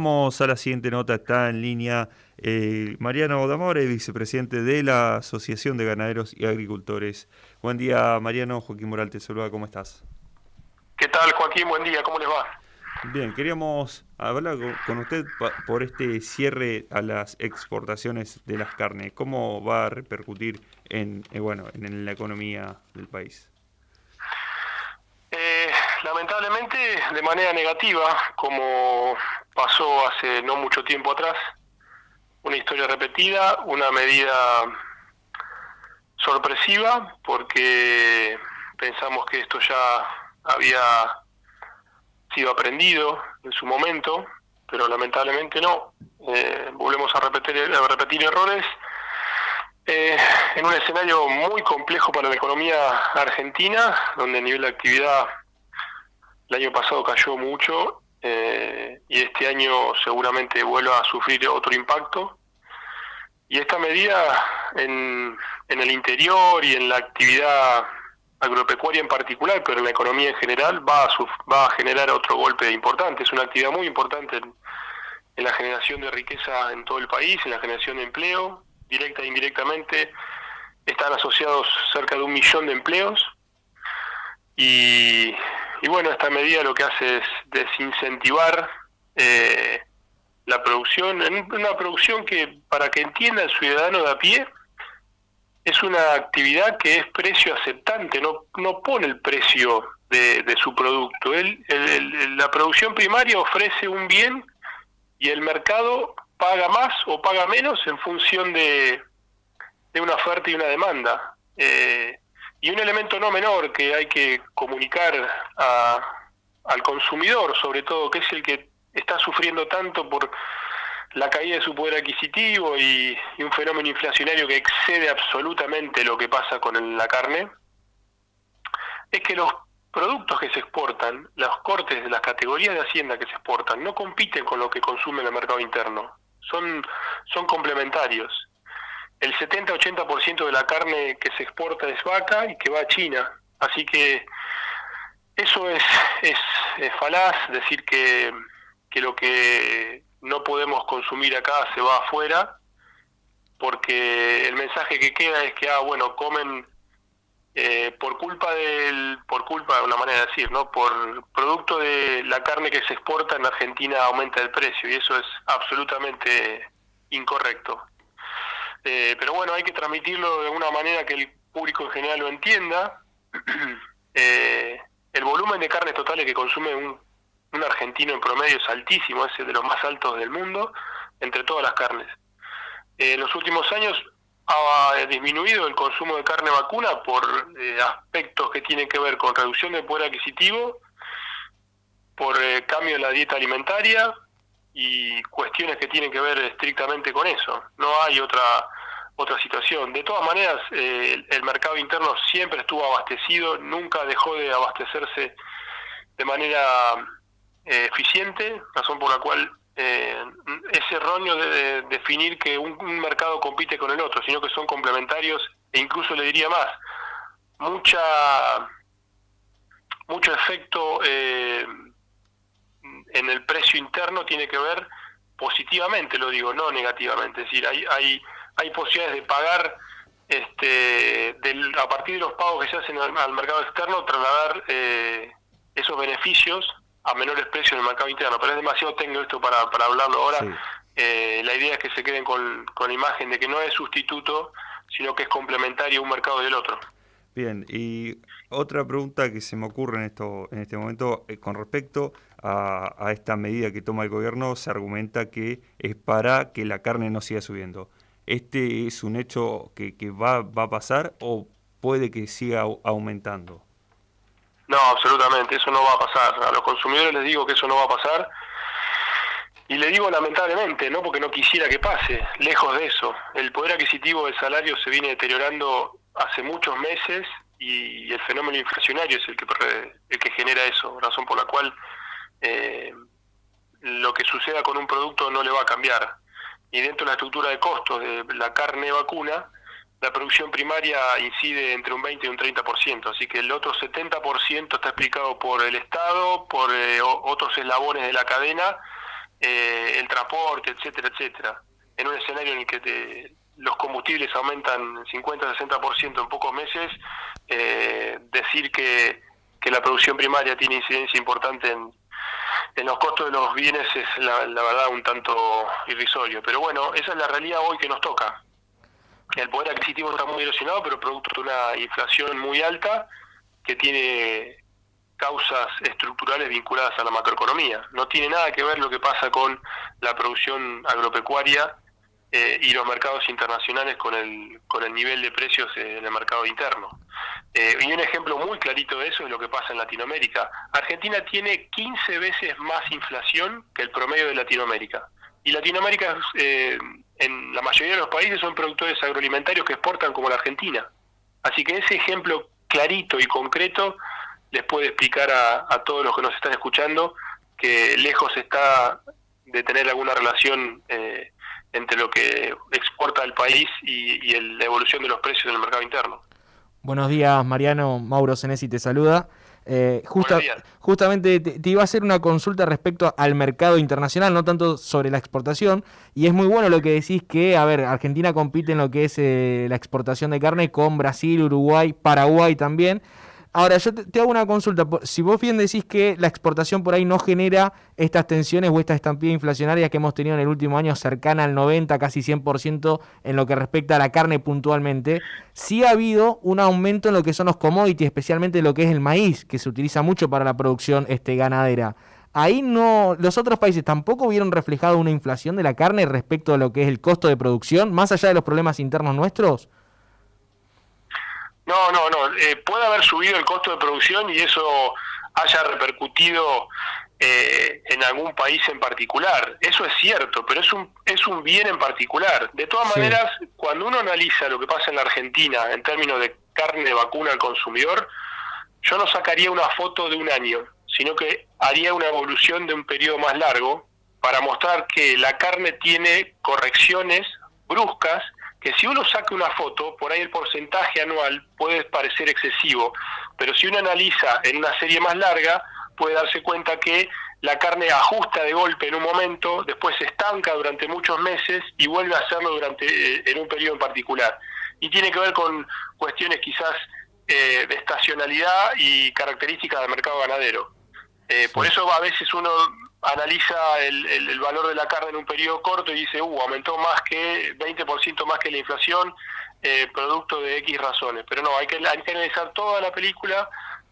Vamos a la siguiente nota, está en línea Mariano Damore, vicepresidente de la Asociación de Ganaderos y Agricultores. Buen día, Mariano. Joaquín Moral te saluda, ¿cómo estás? ¿Qué tal, Joaquín? Buen día, ¿cómo les va? Bien, queríamos hablar con usted por este cierre a las exportaciones de las carnes. ¿Cómo va a repercutir en la economía del país? Lamentablemente, de manera negativa, como pasó hace no mucho tiempo atrás, una historia repetida, una medida sorpresiva, porque pensamos que esto ya había sido aprendido en su momento, pero lamentablemente no. Volvemos a repetir errores en un escenario muy complejo para la economía argentina, donde el nivel de actividad el año pasado cayó mucho y este año seguramente vuelva a sufrir otro impacto. Y esta medida en el interior y en la actividad agropecuaria en particular, pero en la economía en general, va a generar otro golpe importante. Es una actividad muy importante en la generación de riqueza en todo el país, en la generación de empleo, directa e indirectamente. Están asociados cerca de 1 millón de empleos y bueno, esta medida lo que hace es desincentivar la producción, en una producción que, para que entienda el ciudadano de a pie, es una actividad que es precio aceptante, no pone el precio de su producto. La producción primaria ofrece un bien y el mercado paga más o paga menos en función de una oferta y una demanda. Y un elemento no menor que hay que comunicar al consumidor, sobre todo, que es el que está sufriendo tanto por la caída de su poder adquisitivo y un fenómeno inflacionario que excede absolutamente lo que pasa con la carne, es que los productos que se exportan, los cortes de las categorías de hacienda que se exportan, no compiten con lo que consume en el mercado interno, son complementarios. El 70-80% de la carne que se exporta es vaca y que va a China, así que eso es falaz, decir que lo que no podemos consumir acá se va afuera, porque el mensaje que queda es que comen por culpa, una manera de decir, ¿no? Por producto de la carne que se exporta en Argentina aumenta el precio, y eso es absolutamente incorrecto. Pero bueno, hay que transmitirlo de una manera que el público en general lo entienda. El volumen de carnes totales que consume un argentino en promedio es altísimo, es de los más altos del mundo, entre todas las carnes. En los últimos años ha disminuido el consumo de carne vacuna por aspectos que tienen que ver con reducción del poder adquisitivo, por cambio en la dieta alimentaria y cuestiones que tienen que ver estrictamente con eso. No hay otra situación. De todas maneras, el mercado interno siempre estuvo abastecido, nunca dejó de abastecerse de manera eficiente, razón por la cual es erróneo de definir que un mercado compite con el otro, sino que son complementarios, e incluso le diría más, mucho efecto en el precio interno tiene que ver positivamente, lo digo, no negativamente. Es decir, hay posibilidades de pagar a partir de los pagos que se hacen al mercado externo, trasladar esos beneficios a menores precios en el mercado interno, pero es demasiado técnico esto para hablarlo ahora. Sí. La idea es que se queden con la imagen de que no es sustituto, sino que es complementario un mercado del otro. Bien, y otra pregunta que se me ocurre en este momento, con respecto a esta medida que toma el gobierno, se argumenta que es para que la carne no siga subiendo. ¿Este es un hecho que va a pasar o puede que siga aumentando? No, absolutamente, eso no va a pasar. A los consumidores les digo que eso no va a pasar. Y le digo lamentablemente, no porque no quisiera que pase, lejos de eso. El poder adquisitivo del salario se viene deteriorando hace muchos meses y el fenómeno inflacionario es el que genera eso, razón por la cual lo que suceda con un producto no le va a cambiar. Y dentro de la estructura de costos de la carne vacuna, la producción primaria incide entre un 20 y un 30%, así que el otro 70% está explicado por el Estado, por otros eslabones de la cadena, transporte, etcétera, etcétera. En un escenario en el que los combustibles aumentan 50-60% en pocos meses, decir que la producción primaria tiene incidencia importante en los costos de los bienes es la verdad un tanto irrisorio. Pero bueno, esa es la realidad hoy que nos toca. El poder adquisitivo está muy erosionado, pero producto de una inflación muy alta que tiene causas estructurales vinculadas a la macroeconomía. No tiene nada que ver lo que pasa con la producción agropecuaria y los mercados internacionales con el nivel de precios en el mercado interno. Y un ejemplo muy clarito de eso es lo que pasa en Latinoamérica. Argentina tiene 15 veces más inflación que el promedio de Latinoamérica. Y Latinoamérica, en la mayoría de los países, son productores agroalimentarios que exportan como la Argentina. Así que ese ejemplo clarito y concreto les puede explicar a todos los que nos están escuchando que lejos está de tener alguna relación entre lo que exporta el país y la evolución de los precios en el mercado interno. Buenos días, Mariano. Mauro Senesi te saluda. Justamente te iba a hacer una consulta respecto al mercado internacional, no tanto sobre la exportación, y es muy bueno lo que decís que, Argentina compite en lo que es la exportación de carne con Brasil, Uruguay, Paraguay también. Ahora, yo te hago una consulta. Si vos bien decís que la exportación por ahí no genera estas tensiones o esta estampida inflacionaria que hemos tenido en el último año cercana al 90, casi 100% en lo que respecta a la carne puntualmente, sí ha habido un aumento en lo que son los commodities, especialmente lo que es el maíz, que se utiliza mucho para la producción ganadera. Ahí no, los otros países tampoco vieron reflejado una inflación de la carne respecto a lo que es el costo de producción, más allá de los problemas internos nuestros. No. Puede haber subido el costo de producción y eso haya repercutido en algún país en particular. Eso es cierto, pero es un bien en particular. De todas maneras, cuando uno analiza lo que pasa en la Argentina en términos de carne vacuna al consumidor, yo no sacaría una foto de un año, sino que haría una evolución de un periodo más largo para mostrar que la carne tiene correcciones bruscas, que si uno saca una foto, por ahí el porcentaje anual puede parecer excesivo, pero si uno analiza en una serie más larga, puede darse cuenta que la carne ajusta de golpe en un momento, después se estanca durante muchos meses y vuelve a hacerlo en un periodo en particular. Y tiene que ver con cuestiones quizás de estacionalidad y características del mercado ganadero. Por eso a veces uno analiza el valor de la carne en un periodo corto y dice, aumentó más que 20% más que la inflación, producto de X razones. Pero no, hay que analizar toda la película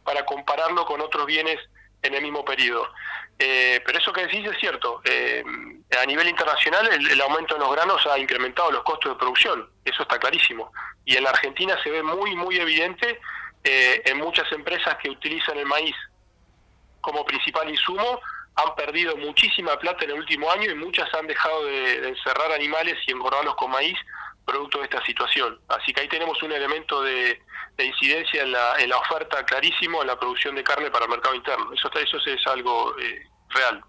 para compararlo con otros bienes en el mismo periodo. Pero eso que decís es cierto. A nivel internacional el aumento en los granos ha incrementado los costos de producción, eso está clarísimo. Y en la Argentina se ve muy, muy evidente en muchas empresas que utilizan el maíz como principal insumo, han perdido muchísima plata en el último año y muchas han dejado de encerrar animales y engordarlos con maíz producto de esta situación. Así que ahí tenemos un elemento de incidencia en la oferta clarísimo en la producción de carne para el mercado interno. Eso es algo real.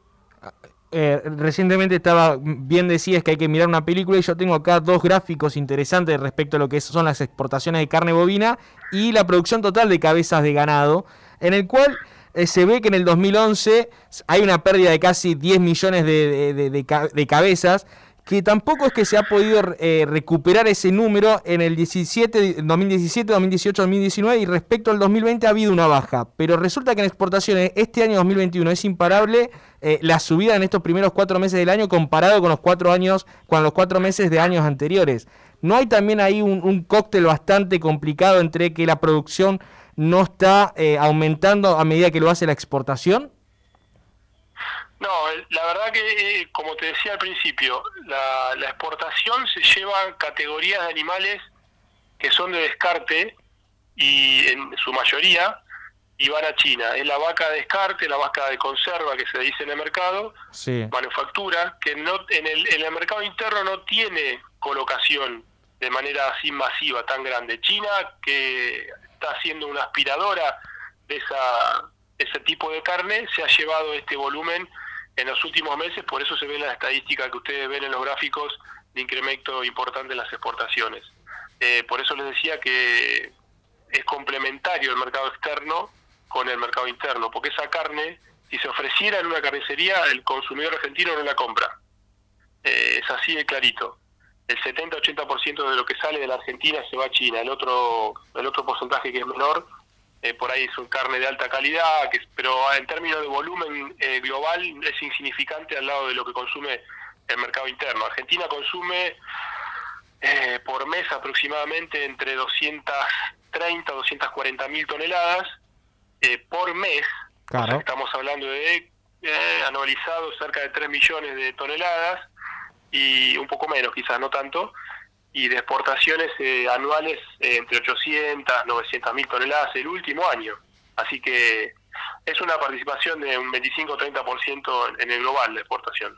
Recientemente bien decías que hay que mirar una película y yo tengo acá dos gráficos interesantes respecto a lo que son las exportaciones de carne bovina y la producción total de cabezas de ganado, en el cual se ve que en el 2011 hay una pérdida de casi 10 millones de cabezas, que tampoco es que se ha podido recuperar ese número en el 2017, 2018, 2019, y respecto al 2020 ha habido una baja. Pero resulta que en exportaciones este año 2021 es imparable la subida en estos primeros 4 meses del año comparado con los 4 meses de años anteriores. ¿No hay también ahí un cóctel bastante complicado entre que la producción no está aumentando a medida que lo hace la exportación? No, la verdad que, como te decía al principio, la exportación se lleva categorías de animales que son de descarte y en su mayoría y van a China. Es la vaca de descarte, la vaca de conserva que se dice en el mercado, sí. Manufactura, que no en el mercado interno no tiene colocación de manera así masiva, tan grande. China, que está haciendo una aspiradora de ese tipo de carne, se ha llevado este volumen en los últimos meses, por eso se ve en la estadística que ustedes ven en los gráficos de incremento importante en las exportaciones. Por eso les decía que es complementario el mercado externo con el mercado interno, porque esa carne, si se ofreciera en una carnicería, el consumidor argentino no la compra. es así de clarito. El 70-80% de lo que sale de la Argentina se va a China. El otro porcentaje que es menor, por ahí es un carne de alta calidad, pero en términos de volumen global es insignificante al lado de lo que consume el mercado interno. Argentina consume por mes aproximadamente entre 230 a 240 mil toneladas por mes. Claro. O sea, estamos hablando de anualizado cerca de 3 millones de toneladas y un poco menos, quizás no tanto, y de exportaciones anuales entre 800, 900 mil toneladas el último año. Así que es una participación de un 25-30% en el global de exportación.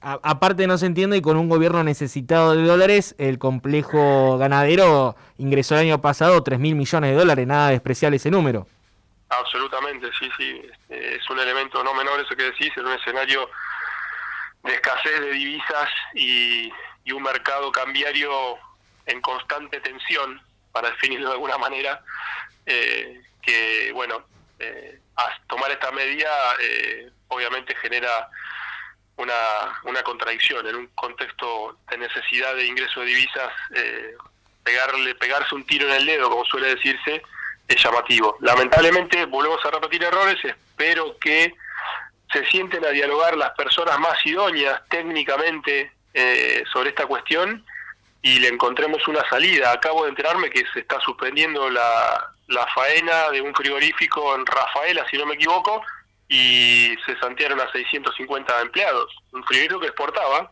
Aparte no se entiende, y con un gobierno necesitado de dólares, el complejo ganadero ingresó el año pasado 3.000 millones de dólares, nada despreciable ese número. Absolutamente, sí. Es un elemento no menor eso que decís, en un escenario de escasez de divisas y un mercado cambiario en constante tensión, para definirlo de alguna manera, que bueno, tomar esta medida obviamente genera una contradicción en un contexto de necesidad de ingreso de divisas. Pegarse un tiro en el dedo, como suele decirse, es llamativo. Lamentablemente volvemos a repetir errores. Espero que se sienten a dialogar las personas más idóneas técnicamente sobre esta cuestión y le encontremos una salida. Acabo de enterarme que se está suspendiendo la faena de un frigorífico en Rafaela, si no me equivoco, y se santearon a 650 empleados. Un frigorífico que exportaba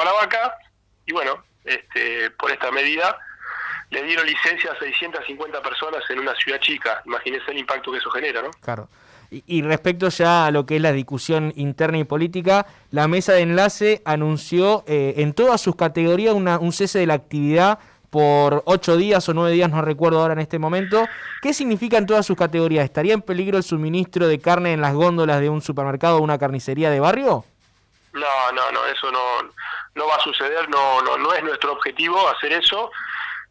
la vaca, y bueno, por esta medida le dieron licencia a 650 personas en una ciudad chica. Imagínense el impacto que eso genera, ¿no? Claro. Y respecto ya a lo que es la discusión interna y política, la mesa de enlace anunció en todas sus categorías un cese de la actividad por 8 días o 9 días, no recuerdo ahora en este momento. ¿Qué significa en todas sus categorías? ¿Estaría en peligro el suministro de carne en las góndolas de un supermercado o una carnicería de barrio? No, eso no va a suceder, no es nuestro objetivo hacer eso.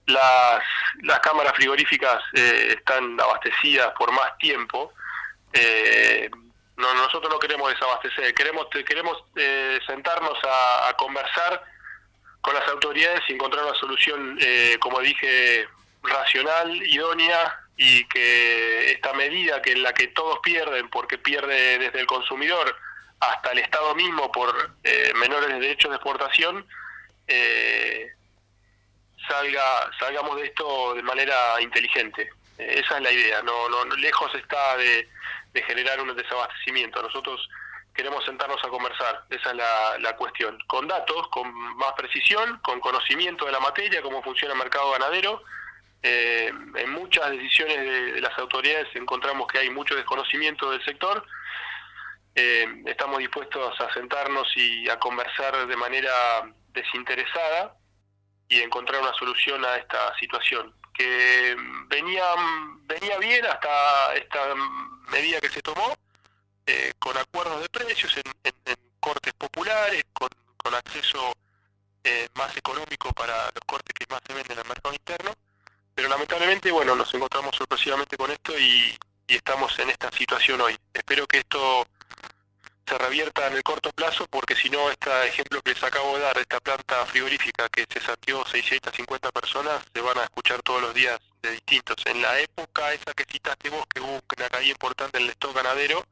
Las cámaras frigoríficas están abastecidas por más tiempo. Nosotros no queremos desabastecer, queremos sentarnos a conversar con las autoridades y encontrar una solución, como dije, racional, idónea, y que esta medida en la que todos pierden, porque pierde desde el consumidor hasta el Estado mismo por menores derechos de exportación, salgamos de esto de manera inteligente. Esa es la idea. No lejos está de generar un desabastecimiento. Nosotros queremos sentarnos a conversar, esa es la cuestión, con datos, con más precisión, con conocimiento de la materia, cómo funciona el mercado ganadero. En muchas decisiones de las autoridades encontramos que hay mucho desconocimiento del sector. Estamos dispuestos a sentarnos y a conversar de manera desinteresada y encontrar una solución a esta situación, que venía bien hasta esta medida que se tomó, con acuerdos de precios en cortes populares, con acceso más económico para los cortes que más se venden en el mercado interno, pero lamentablemente, bueno, nos encontramos sorpresivamente con esto y estamos en esta situación hoy. Espero que esto se revierta en el corto plazo, porque si no, este ejemplo que les acabo de dar, esta planta frigorífica que se saqueó 650 personas, se van a escuchar todos los días de distintos. En la época esa que citaste vos, que hubo una caída importante en el stock ganadero,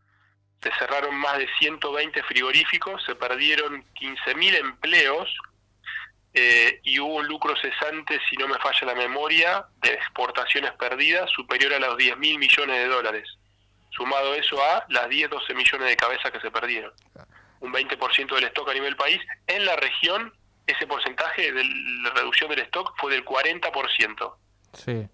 se cerraron más de 120 frigoríficos, se perdieron 15.000 empleos y hubo un lucro cesante, si no me falla la memoria, de exportaciones perdidas superior a los 10.000 millones de dólares. Sumado eso a las 10-12 millones de cabezas que se perdieron. Un 20% del stock a nivel país. En la región, ese porcentaje de la reducción del stock fue del 40%. Sí.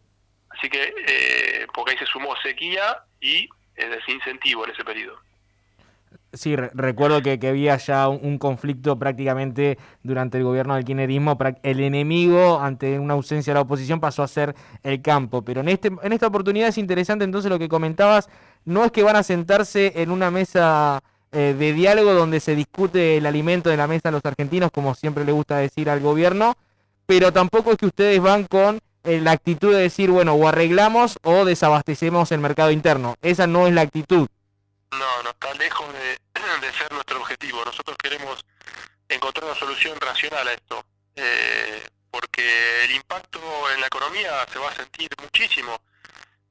Así que, porque ahí se sumó sequía y desincentivo en ese periodo. Sí, recuerdo que había ya un conflicto prácticamente durante el gobierno del kirchnerismo. El enemigo, ante una ausencia de la oposición, pasó a ser el campo. Pero en esta oportunidad es interesante entonces lo que comentabas. No es que van a sentarse en una mesa de diálogo donde se discute el alimento de la mesa de los argentinos, como siempre le gusta decir al gobierno, pero tampoco es que ustedes van con la actitud de decir, bueno, o arreglamos o desabastecemos el mercado interno. Esa no es la actitud. No, está lejos de ser nuestro objetivo. Nosotros queremos encontrar una solución racional a esto, porque el impacto en la economía se va a sentir muchísimo,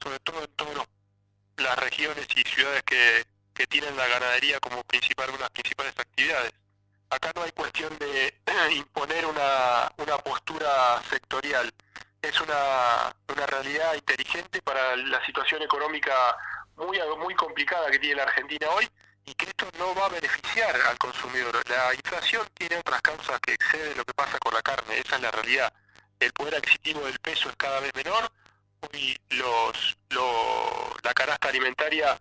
sobre todo en todas las regiones y ciudades que tienen la ganadería como una de las principales actividades. Acá no hay cuestión de imponer una postura sectorial, es una realidad inteligente para la situación económica muy complicada que tiene la Argentina hoy, y que esto no va a beneficiar al consumidor. La inflación tiene otras causas que exceden lo que pasa con la carne, esa es la realidad. El poder adquisitivo del peso es cada vez menor, hoy la canasta alimentaria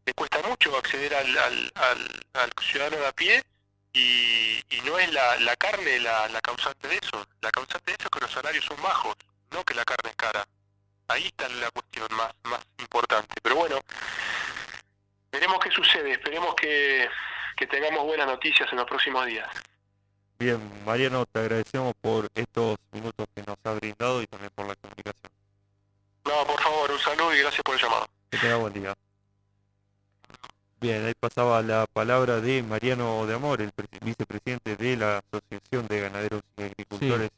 le cuesta mucho acceder al ciudadano de a pie, y no es la carne la causante de eso. La causante de eso es que los salarios son bajos, no que la carne es cara. Ahí está la cuestión más importante. Pero bueno, veremos qué sucede, esperemos que tengamos buenas noticias en los próximos días. Bien, Mariano, te agradecemos por estos minutos que nos has brindado y también por la comunicación. No, por favor, un saludo y gracias por el llamado. Que tenga buen día. Bien, ahí pasaba la palabra de Mariano de Amor, el vicepresidente de la Asociación de Ganaderos y Agricultores